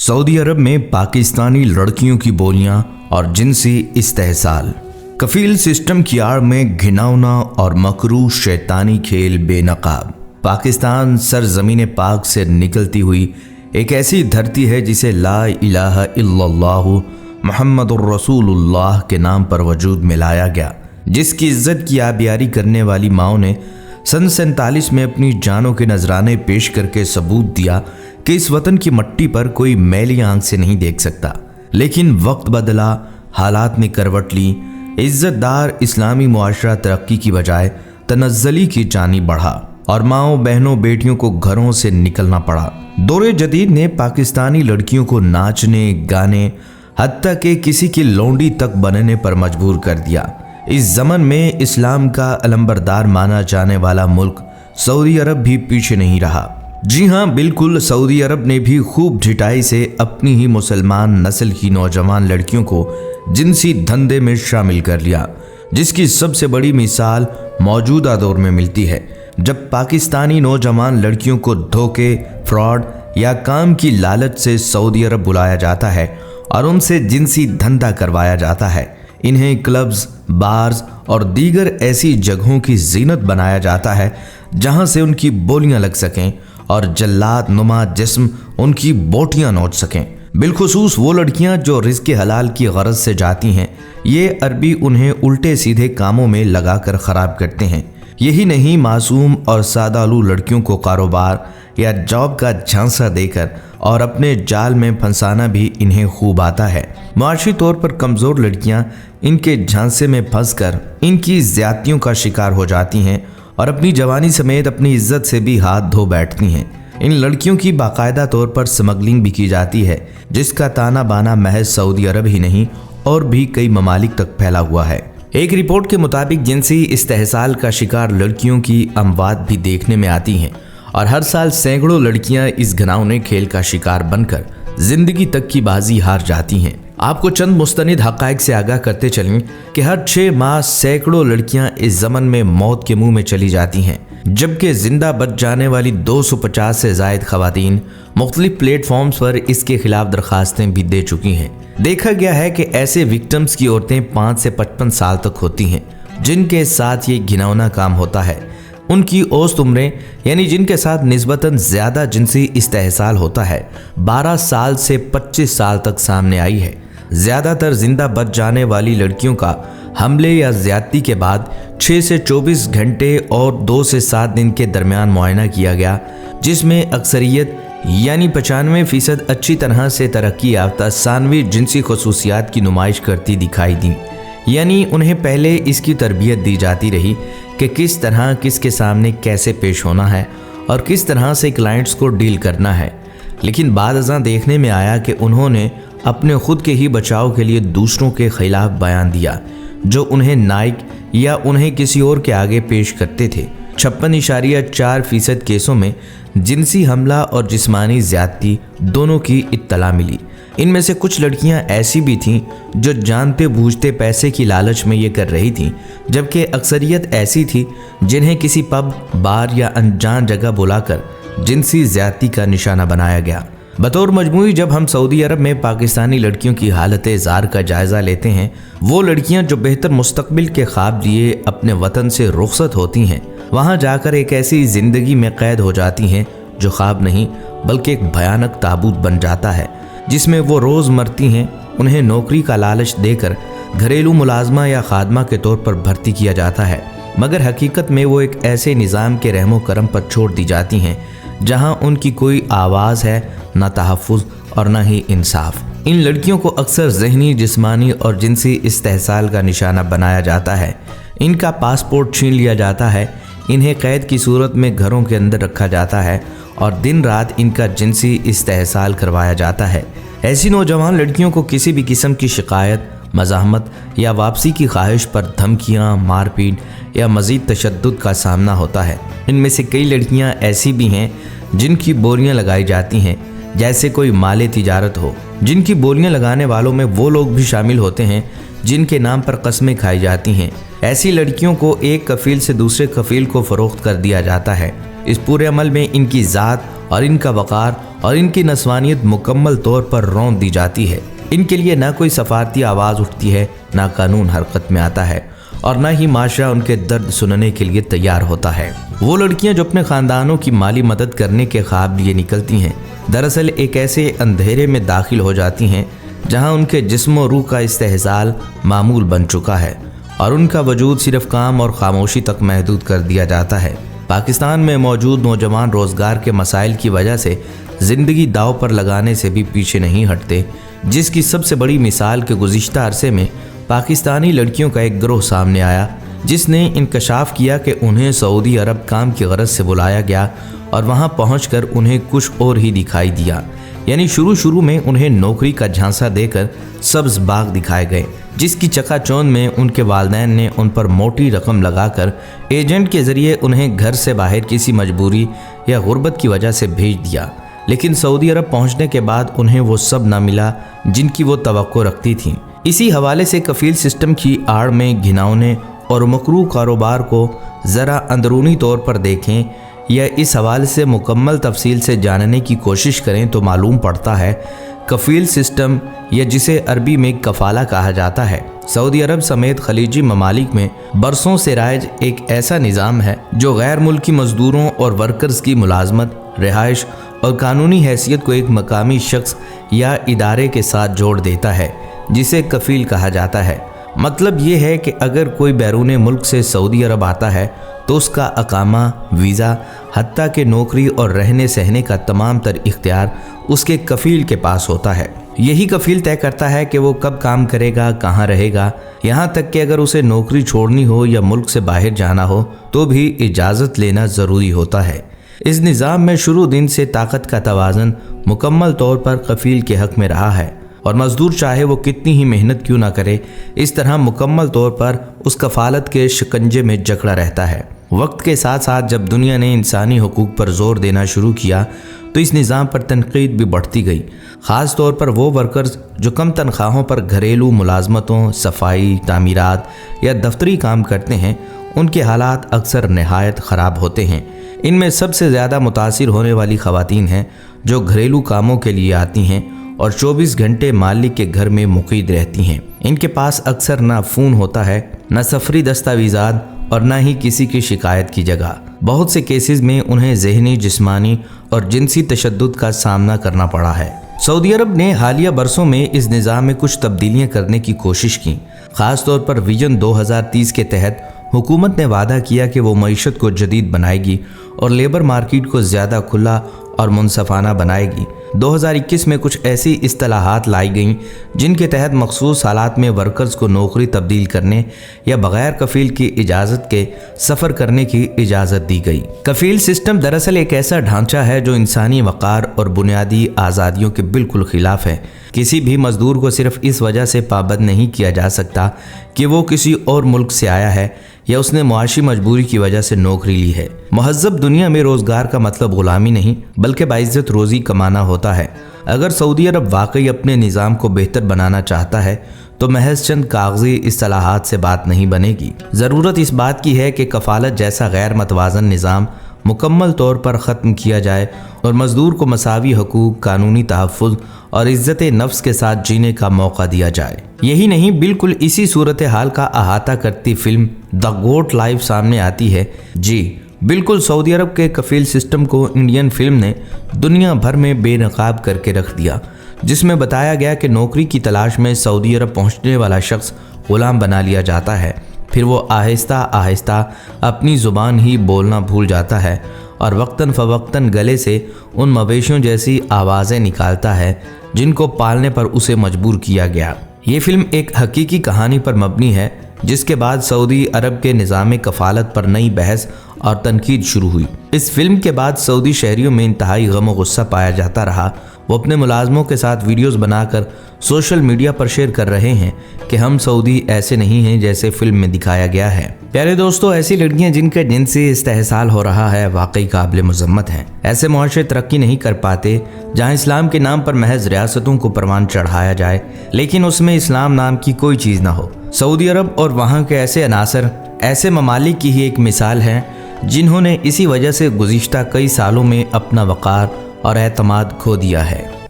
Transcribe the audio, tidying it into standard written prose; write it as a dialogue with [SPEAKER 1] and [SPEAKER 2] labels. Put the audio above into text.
[SPEAKER 1] Saudi अरब में पाकिस्तानी लड़कियों की बोलियां और जिनसी इस्तेहसाल। कफील सिस्टम की आड़ में घिनौना और मकरूह शैतानी खेल बेनकाब। पाकिस्तान सरजमीन पाक से निकलती हुई एक ऐसी धरती है जिसे ला इलाहा इल्लल्लाहु मुहम्मदुर रसूलुल्लाह के नाम पर वजूद में लाया गया, जिसकी इज्जत की आबियारी करने वाली माओ ने सन 47 में अपनी जानों के नजराने पेश करके सबूत दिया कि इस वतन की मट्टी पर कोई मैली आंख से नहीं देख सकता। लेकिन वक्त बदला, हालात ने करवट ली, इज्जतदार इस्लामी मुआशरा तरक्की की बजाय तनज़्ज़ुली की जानिब बढ़ा और माओ बहनों बेटियों को घरों से निकलना पड़ा। दौरे जदीद ने पाकिस्तानी लड़कियों को नाचने गाने हत्ता के किसी की लौंडी तक बनने पर मजबूर कर दिया। इस ज़मन में इस्लाम का अलंबरदार माना जाने वाला मुल्क सऊदी अरब भी पीछे नहीं रहा। जी हाँ, बिल्कुल, सऊदी अरब ने भी खूब ढिठाई से अपनी ही मुसलमान नस्ल की नौजवान लड़कियों को जिनसी धंधे में शामिल कर लिया, जिसकी सबसे बड़ी मिसाल मौजूदा दौर में मिलती है, जब पाकिस्तानी नौजवान लड़कियों को धोखे, फ्रॉड या काम की लालच से सऊदी अरब बुलाया जाता है और उनसे जिनसी धंधा करवाया जाता है। इन्हें क्लब्स, बार्स और दीगर ऐसी जगहों की जीनत बनाया जाता है जहां से उनकी बोलियां लग सकें और जल्लाद नुमा जिस्म उनकी बोटियां नोच सकें। बिलखुसूस वो लड़कियां जो रिज़्क़ हलाल की गरज से जाती हैं, ये अरबी उन्हें उल्टे सीधे कामों में लगाकर ख़राब करते हैं। यही नहीं, मासूम और सादालू लड़कियों को कारोबार या जॉब का झांसा देकर और अपने जाल में फंसाना भी इन्हें खूब आता है। माशी तौर पर कमज़ोर लड़कियां इनके झांसे में फंसकर इनकी ज़्यादतियों का शिकार हो जाती हैं और अपनी जवानी समेत अपनी इज्जत से भी हाथ धो बैठती हैं। इन लड़कियों की बाकायदा तौर पर स्मगलिंग भी की जाती है, जिसका ताना बाना महज सऊदी अरब ही नहीं और भी कई ममालिक तक फैला हुआ है। एक रिपोर्ट के मुताबिक जिनसी इस्तेहसाल का शिकार लड़कियों की अमवात भी देखने में आती हैं और हर साल सैकड़ों लड़कियां इस घिनौने खेल का शिकार बनकर जिंदगी तक की बाजी हार जाती हैं। आपको चंद मुस्तनिद हक़ाइक़ से आगाह करते चलें कि हर 6 माह सैकड़ों लड़कियां इस ज़मन में मौत के मुंह में चली जाती हैं, जबकि जिंदा बच जाने वाली 250 से ज़ायद ख़वातीन मुख्तलिफ प्लेटफॉर्म्स पर इसके खिलाफ दरखास्तें भी दे चुकी हैं। देखा गया है कि ऐसे विक्टिम्स की औरतें 5 से 55 साल तक होती हैं, जिनके साथ ये घिनौना काम होता है। उनकी औसत उम्रें, यानी जिनके साथ निस्बतन ज़्यादा जिनसी इस्तेहसाल होता है, 12 साल से 25 साल तक सामने आई है। ज़्यादातर जिंदा बच जाने वाली लड़कियों का हमले या ज़्यादती के बाद 6 से 24 घंटे और 2 से 7 दिन के दरमियान मुआयना किया गया, जिसमें अक्सरियत यानी 95% अच्छी तरह से तरक्की याफ्ता सानवी जिनसी खसूसियात की नुमाइश करती दिखाई दी। यानी उन्हें पहले इसकी तरबियत दी जाती रही कि किस तरह किसके सामने कैसे पेश होना है और किस तरह से क्लाइंट्स को डील करना है। लेकिन बाद अज़ां देखने में आया कि उन्होंने अपने खुद के ही बचाव के लिए दूसरों के खिलाफ बयान दिया जो उन्हें नाइक या उन्हें किसी और के आगे पेश करते थे। 56.4% केसों में जिनसी हमला और जिस्मानी ज़्यादती दोनों की इत्तला मिली। इनमें से कुछ लड़कियां ऐसी भी थीं जो जानते बूझते पैसे की लालच में ये कर रही थीं, जबकि अक्सरियत ऐसी थी जिन्हें किसी पब, बार या अनजान जगह बुलाकर जिनसी ज़्यादती का निशाना बनाया गया। बतौर मजमूई जब हम सऊदी अरब में पाकिस्तानी लड़कियों की हालत ज़ार का जायज़ा लेते हैं, वो लड़कियां जो बेहतर मुस्तकबिल के ख्वाब लिए अपने वतन से रुखसत होती हैं, वहाँ जाकर एक ऐसी ज़िंदगी में कैद हो जाती हैं जो ख्वाब नहीं बल्कि एक भयानक ताबूत बन जाता है, जिसमें वो रोज़ मरती हैं। उन्हें नौकरी का लालच देकर घरेलू मुलाजमा या खादमा के तौर पर भर्ती किया जाता है, मगर हकीकत में वो एक ऐसे निज़ाम के रहमो करम पर छोड़ दी जाती हैं जहां उनकी कोई आवाज़ है, ना तहफ़्फ़ुज़ और ना ही इंसाफ। इन लड़कियों को अक्सर ज़हनी, जिस्मानी और जिनसी इस्तेहसाल का निशाना बनाया जाता है। इनका पासपोर्ट छीन लिया जाता है, इन्हें कैद की सूरत में घरों के अंदर रखा जाता है और दिन रात इनका जिनसी इस्तेहसाल करवाया जाता है। ऐसी नौजवान लड़कियों को किसी भी किस्म की शिकायत, मज़ाहमत या वापसी की ख्वाहिश पर धमकियाँ, मारपीट या मज़ीद तशद्दुद का सामना होता है। इनमें से कई लड़कियाँ ऐसी भी हैं जिनकी बोलियाँ लगाई जाती हैं जैसे कोई माले तिजारत हो। जिनकी बोलियाँ लगाने वालों में वो लोग भी शामिल होते हैं जिनके नाम पर कस्में खाई जाती हैं। ऐसी लड़कियों को एक कफील से दूसरे कफील को फ़रोख्त कर दिया जाता है। इस पूरे अमल में इनकी ज़ात और इनका वक़ार और इनकी नस्वानियत मुकम्मल तौर पर रौंद दी जाती है। इनके लिए ना कोई सफारती आवाज़ उठती है, ना कानून हरकत में आता है और ना ही माशरा उनके दर्द सुनने के लिए तैयार होता है। वो लड़कियां जो अपने खानदानों की माली मदद करने के ख्वाब लिए निकलती हैं, दरअसल एक ऐसे अंधेरे में दाखिल हो जाती हैं जहां उनके जिस्म और रूह का इस्तेहसाल मामूल बन चुका है और उनका वजूद सिर्फ काम और खामोशी तक महदूद कर दिया जाता है। पाकिस्तान में मौजूद नौजवान रोज़गार के मसाइल की वजह से ज़िंदगी दाव पर लगाने से भी पीछे नहीं हटते, जिसकी सबसे बड़ी मिसाल के गुज़िश्ता अरसे में पाकिस्तानी लड़कियों का एक गिरोह सामने आया जिसने इंकशाफ किया कि उन्हें सऊदी अरब काम की गरज से बुलाया गया और वहां पहुंचकर उन्हें कुछ और ही दिखाई दिया। यानी शुरू में उन्हें नौकरी का झांसा देकर सब्ज बाग दिखाए गए, जिसकी चकाचौंध में उनके वालिदैन ने उन पर मोटी रकम लगाकर एजेंट के ज़रिए उन्हें घर से बाहर किसी मजबूरी या गुर्बत की वजह से भेज दिया। लेकिन सऊदी अरब पहुंचने के बाद उन्हें वो सब न मिला जिनकी वो तवक्को रखती थीं। इसी हवाले से कफील सिस्टम की आड़ में घिनौने और मकरूह कारोबार को ज़रा अंदरूनी तौर पर देखें या इस हवाले से मुकम्मल तफसील से जानने की कोशिश करें तो मालूम पड़ता है कफील सिस्टम, या जिसे अरबी में कफाला कहा जाता है, सऊदी अरब समेत खलीजी ममालिक में बरसों से राइज एक ऐसा निज़ाम है जो गैर मुल्की मजदूरों और वर्कर्स की मुलाजमत, रिहाइश और कानूनी हैसियत को एक मकामी शख्स या इदारे के साथ जोड़ देता है, जिसे कफील कहा जाता है। मतलब ये है कि अगर कोई बैरून मुल्क से सऊदी अरब आता है तो उसका अकामा, वीज़ा, हत्ता के नौकरी और रहने सहने का तमाम तर इख्तियार उसके कफील के पास होता है। यही कफील तय करता है कि वो कब काम करेगा, कहाँ रहेगा, यहाँ तक कि अगर उसे नौकरी छोड़नी हो या मुल्क से बाहर जाना हो तो भी इजाज़त लेना ज़रूरी होता है। इस निज़ाम में शुरू दिन से ताकत का तवाज़न मुकम्मल तौर पर कफील के हक़ में रहा है और मजदूर चाहे वो कितनी ही मेहनत क्यों ना करे, इस तरह मुकम्मल तौर पर उस कफालत के शिकंजे में जकड़ा रहता है। वक्त के साथ साथ जब दुनिया ने इंसानी हुकूक पर जोर देना शुरू किया तो इस निज़ाम पर तनकीद भी बढ़ती गई। ख़ास तौर पर वो वर्कर्स जो कम तनख्वाहों पर घरेलू मुलाजमतों, सफाई, तामीरात या दफ्तरी काम करते हैं, उनके हालात अक्सर नहायत ख़राब होते हैं। इनमें सबसे ज़्यादा मुतासिर होने वाली ख़वातीन हैं जो घरेलू कामों के लिए आती हैं और 24 घंटे मालिक के घर में मुकीद रहती हैं। इनके पास अक्सर ना फ़ोन होता है, ना सफरी दस्तावेज़ात और ना ही किसी की शिकायत की जगह। बहुत से केसेस में उन्हें ज़हनी, जिस्मानी और जिनसी तशद्दुद का सामना करना पड़ा है। सऊदी अरब ने हालिया बरसों में इस निज़ाम में कुछ तब्दीलियाँ करने की कोशिश की। ख़ास तौर पर विजन 2030 के तहत हुकूमत ने वादा किया कि वो मईशत को जदीद बनाएगी और लेबर मार्केट को ज़्यादा खुला और मुनसफाना बनाएगी। 2021 में कुछ ऐसी इस्तिलाहात लाई गईं जिनके तहत मखसूस हालात में वर्कर्स को नौकरी तब्दील करने या बगैर कफील की इजाज़त के सफ़र करने की इजाज़त दी गई। कफील सिस्टम दरअसल एक ऐसा ढांचा है जो इंसानी वक़ार और बुनियादी आज़ादियों के बिल्कुल ख़िलाफ़ है। किसी भी मज़दूर को सिर्फ इस वजह से पाबंद नहीं किया जा सकता कि वो किसी और मुल्क से आया है या उसने मुआशी मजबूरी की वजह से नौकरी ली है। महज़ब दुनिया में रोज़गार का मतलब ग़ुलामी नहीं बल्कि बाइज़्ज़त रोज़ी कमाना होता है। अगर सऊदी अरब वाकई अपने निज़ाम को बेहतर बनाना चाहता है तो महज चंद कागजी इस्तिलाहात से बात नहीं बनेगी। ज़रूरत इस बात की है कि कफ़ालत जैसा गैर मतवाज़न निज़ाम मुकम्मल तौर पर ख़त्म किया जाए और मज़दूर को मसावी हकूक़, कानूनी तहफ़्फ़ुज़ और इज़्ज़त नफ्स के साथ जीने का मौका दिया जाए। यही नहीं, बिल्कुल इसी सूरत हाल का अहाता करती फिल्म द गोट लाइफ सामने आती है। जी बिल्कुल, सऊदी अरब के कफील सिस्टम को इंडियन फिल्म ने दुनिया भर में बेनकाब करके रख दिया, जिसमें बताया गया कि नौकरी की तलाश में सऊदी अरब पहुंचने वाला शख्स ग़ुलाम बना लिया जाता है। फिर वो आहिस्ता आहिस्ता अपनी ज़ुबान ही बोलना भूल जाता है और वक्तन फ़वक्तन गले से उन मवेशियों जैसी आवाज़ें निकालता है जिनको पालने पर उसे मजबूर किया गया। ये फिल्म एक हकीकी कहानी पर मबनी है जिसके बाद सऊदी अरब के निज़ाम कफ़ालत पर नई बहस और तनकीद शुरू हुई। इस फिल्म के बाद सऊदी शहरियों में इंतहाई गम और गुस्सा पाया जाता रहा। वो अपने मुलाजमों के साथ वीडियोस बनाकर सोशल मीडिया पर शेयर कर रहे हैं कि हम सऊदी ऐसे नहीं हैं जैसे फिल्म में दिखाया गया है। प्यारे दोस्तों, ऐसी लड़कियां जिनका जिनसी इस्तेहसाल हो रहा है वाकई काबिल मज़म्मत हैं। ऐसे मुआशरे तरक्की नहीं कर पाते जहां इस्लाम के नाम पर महज रियासतों को परवान चढ़ाया जाए लेकिन उसमें इस्लाम नाम की कोई चीज़ ना हो। सऊदी अरब और वहाँ के ऐसे अनासर ऐसे ममालिक की ही एक मिसाल है जिन्होंने इसी वजह से गुज़िश्ता कई सालों में अपना वक़ार اور اعتماد کھو دیا ہے۔